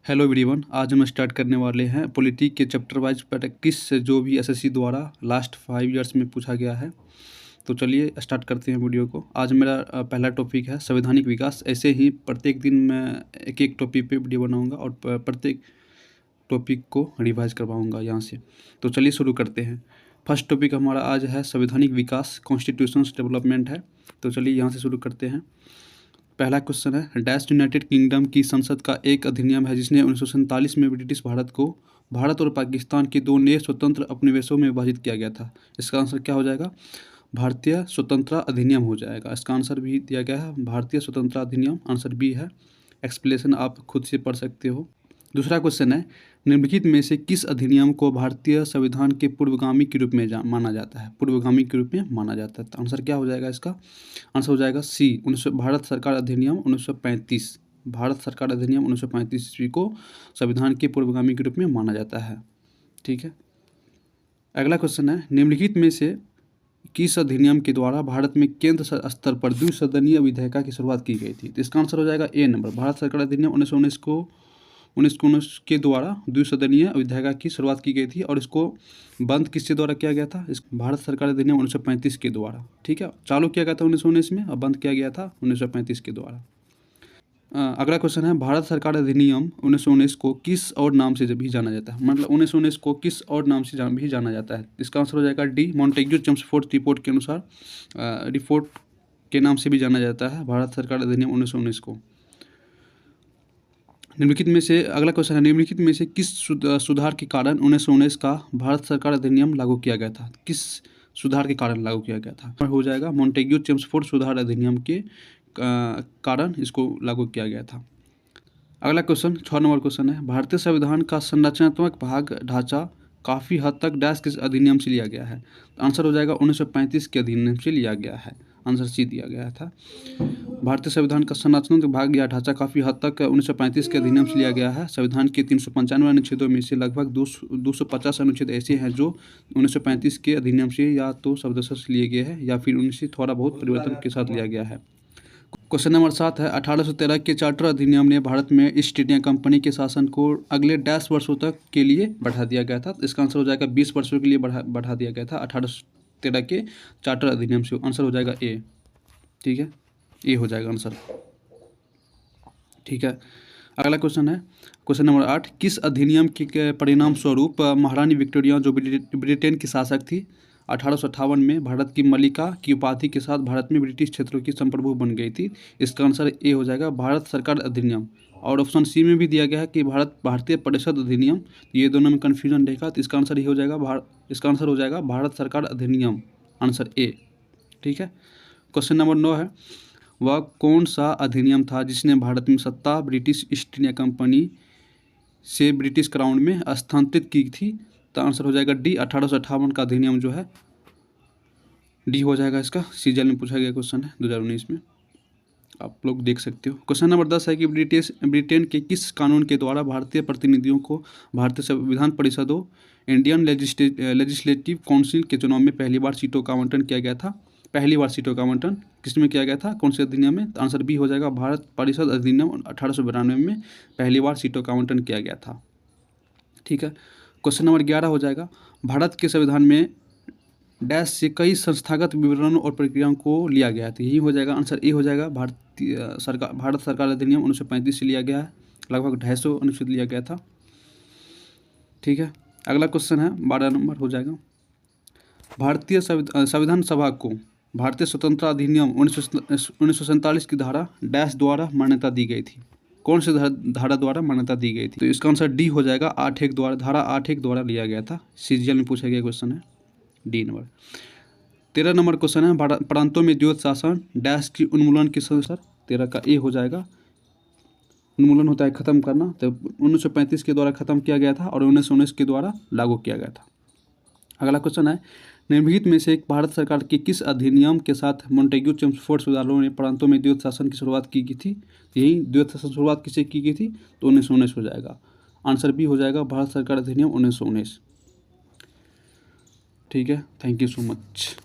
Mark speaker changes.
Speaker 1: Hello everyone, आज हम start करने वाले हैं पॉलिटी के चैप्टर वाइज प्रैक्टिस से जो भी एसएससी द्वारा लास्ट 5 इयर्स में पूछा गया है। तो चलिए स्टार्ट करते हैं वीडियो को। आज मेरा पहला टॉपिक है संवैधानिक विकास। ऐसे ही प्रत्येक दिन मैं एक एक टॉपिक पे वीडियो बनाऊंगा और प्रत्येक टॉपिक को रिवाइज करवाऊंगा यहाँ से। तो चलिए शुरू करते हैं। फर्स्ट टॉपिक हमारा आज है संवैधानिक विकास, कॉन्स्टिट्यूशंस डेवलपमेंट है। तो चलिए यहाँ से शुरू करते हैं। पहला क्वेश्चन है, डैश यूनाइटेड किंगडम की संसद का एक अधिनियम है जिसने 1947 में ब्रिटिश भारत को भारत और पाकिस्तान के दो नए स्वतंत्र उपनिवेशों में विभाजित किया गया था। इसका आंसर क्या हो जाएगा? भारतीय स्वतंत्रता अधिनियम हो जाएगा। इसका आंसर भी दिया गया है भारतीय स्वतंत्रता अधिनियम, आंसर बी है। एक्सप्लेनेशन आप खुद से पढ़ सकते हो। दूसरा क्वेश्चन है, निम्नलिखित में से किस अधिनियम को भारतीय संविधान के पूर्वगामी के रूप में माना जाता है? पूर्वगामी के रूप में माना जाता है। तो आंसर क्या हो जाएगा? इसका आंसर हो जाएगा सी, भारत सरकार अधिनियम 1935। भारत सरकार अधिनियम 1935 ईस्वी को संविधान के पूर्वगामी के रूप में माना जाता है। ठीक है। अगला क्वेश्चन है, निम्नलिखित में से किस अधिनियम के द्वारा भारत में केंद्र स्तर पर द्विसदनीय विधेयिका की शुरुआत की गई थी? तो इसका आंसर हो जाएगा ए नंबर। भारत सरकार अधिनियम 1919 के द्वारा द्विसदनीय विधेयिका की शुरुआत की गई थी और इसको बंद किसके द्वारा किया गया था? इस भारत सरकार अधिनियम 1935 के द्वारा। ठीक है, चालू किया गया था 1919 में और बंद किया गया था 1935 के द्वारा। अगला क्वेश्चन है, भारत सरकार अधिनियम 1919 को किस और नाम से भी जाना जाता है? मतलब 1919 को किस और नाम से भी जाना जाता है? इसका आंसर हो जाएगा डी, मॉन्टेग्यू चेम्सफोर्ड रिपोर्ट के अनुसार रिपोर्ट के नाम से भी जाना जाता है भारत सरकार अधिनियम 1919 को। निम्नलिखित में से अगला क्वेश्चन है, निम्नलिखित में से किस सुधार के कारण 1919 का भारत सरकार अधिनियम लागू किया गया था? किस सुधार के कारण लागू किया गया था? हो जाएगा मॉन्टेग्यू चेम्सफोर्ड सुधार अधिनियम के कारण इसको लागू किया गया था। अगला क्वेश्चन 6 नंबर क्वेश्चन है, भारतीय संविधान का संरचनात्मक भाग ढांचा काफ़ी हद तक डैश किस अधिनियम से लिया गया है? तो आंसर हो जाएगा 1935 के अधिनियम से लिया गया है। आंसर सी दिया गया था। भारतीय संविधान का संरचनात्मक भाग या ढांचा काफ़ी हद तक 1935 के अधिनियम से लिया गया है। संविधान के 395 अनुच्छेदों में से लगभग 250 अनुच्छेद ऐसे हैं जो 1935 के अधिनियम से या तो शब्दशः से लिए गए हैं या फिर उनसे थोड़ा बहुत परिवर्तन के साथ लिया गया है। क्वेश्चन नंबर 7 है, 1813 के चार्टर अधिनियम ने भारत में ईस्ट इंडिया कंपनी के शासन को अगले 10 वर्षों तक के लिए बढ़ा दिया गया था। इसका आंसर हो जाएगा 20 वर्षों के लिए बढ़ा दिया गया था 1813 के चार्टर अधिनियम से। आंसर हो जाएगा ए। ठीक है, ए हो जाएगा आंसर। ठीक है। अगला क्वेश्चन है, क्वेश्चन नंबर 8, किस अधिनियम के परिणाम स्वरूप महारानी विक्टोरिया जो ब्रिटेन की शासक थी 1858 में भारत की मलिका की उपाधि के साथ भारत में ब्रिटिश क्षेत्रों की संप्रभु बन गई थी? इसका आंसर ए हो जाएगा भारत सरकार अधिनियम। और ऑप्शन सी में भी दिया गया है कि भारतीय परिषद अधिनियम। ये दोनों में कन्फ्यूजन रहेगा, तो इसका आंसर ये हो जाएगा इसका आंसर हो जाएगा भारत सरकार अधिनियम, आंसर ए। ठीक है। क्वेश्चन नंबर 9 है, वह कौन सा अधिनियम था जिसने भारत में सत्ता ब्रिटिश ईस्ट इंडिया कंपनी से ब्रिटिश क्राउन में स्थानांतरित की थी? तो आंसर हो जाएगा डी, 1858 का अधिनियम जो है डी हो जाएगा इसका। सीजीएल में पूछा गया क्वेश्चन है 2019 में, आप लोग देख सकते हो। क्वेश्चन नंबर 10 है कि ब्रिटेन के किस कानून के द्वारा भारतीय प्रतिनिधियों को भारतीय संविधान परिषदों इंडियन लेजिस्लेटिव काउंसिल के चुनाव में पहली बार सीटों का आवंटन किया गया था? पहली बार सीटों का आवंटन किस में किया गया था, कौन से अधिनियम में? तो आंसर बी हो जाएगा भारत परिषद अधिनियम 1892 में पहली बार सीटों का आवंटन किया गया था। ठीक है। क्वेश्चन नंबर 11 हो जाएगा, भारत के संविधान में डैश से कई संस्थागत विवरणों और प्रक्रियाओं को लिया गया था? यही हो जाएगा आंसर ए हो जाएगा भारत सरकार अधिनियम 1935 से लिया गया है। लगभग 250 अनुच्छेद लिया गया था। ठीक है। अगला क्वेश्चन है 12 नंबर हो जाएगा, भारतीय संविधान सभा को भारतीय स्वतंत्रता अधिनियम 1947 की धारा डैश द्वारा मान्यता दी गई थी? कौन सी धारा द्वारा मान्यता दी गई थी? तो इसका आंसर डी हो जाएगा 8(1) द्वारा, धारा 8(1) द्वारा लिया गया था। सीजीएल में पूछा गया क्वेश्चन है, डी नंबर। 13 नंबर क्वेश्चन है, प्रांतों में द्वैत शासन डैश की उन्मूलन किस अनुसार? 13 का ए हो जाएगा, उन्मूलन होता है खत्म करना, तो 1935 के द्वारा खत्म किया गया था और 1919 के द्वारा लागू किया गया था। अगला क्वेश्चन है, निम्नलिखित में से एक भारत सरकार के किस अधिनियम के साथ मॉन्टेग्यू चेम्सफोर्ड सुधारों ने प्रांतों में द्वैत शासन की शुरुआत की थी? यही द्वैत शासन शुरुआत किससे की गई थी? तो 1919 हो जाएगा। आंसर बी हो जाएगा भारत सरकार अधिनियम 1919। ठीक है, थैंक यू सो मच।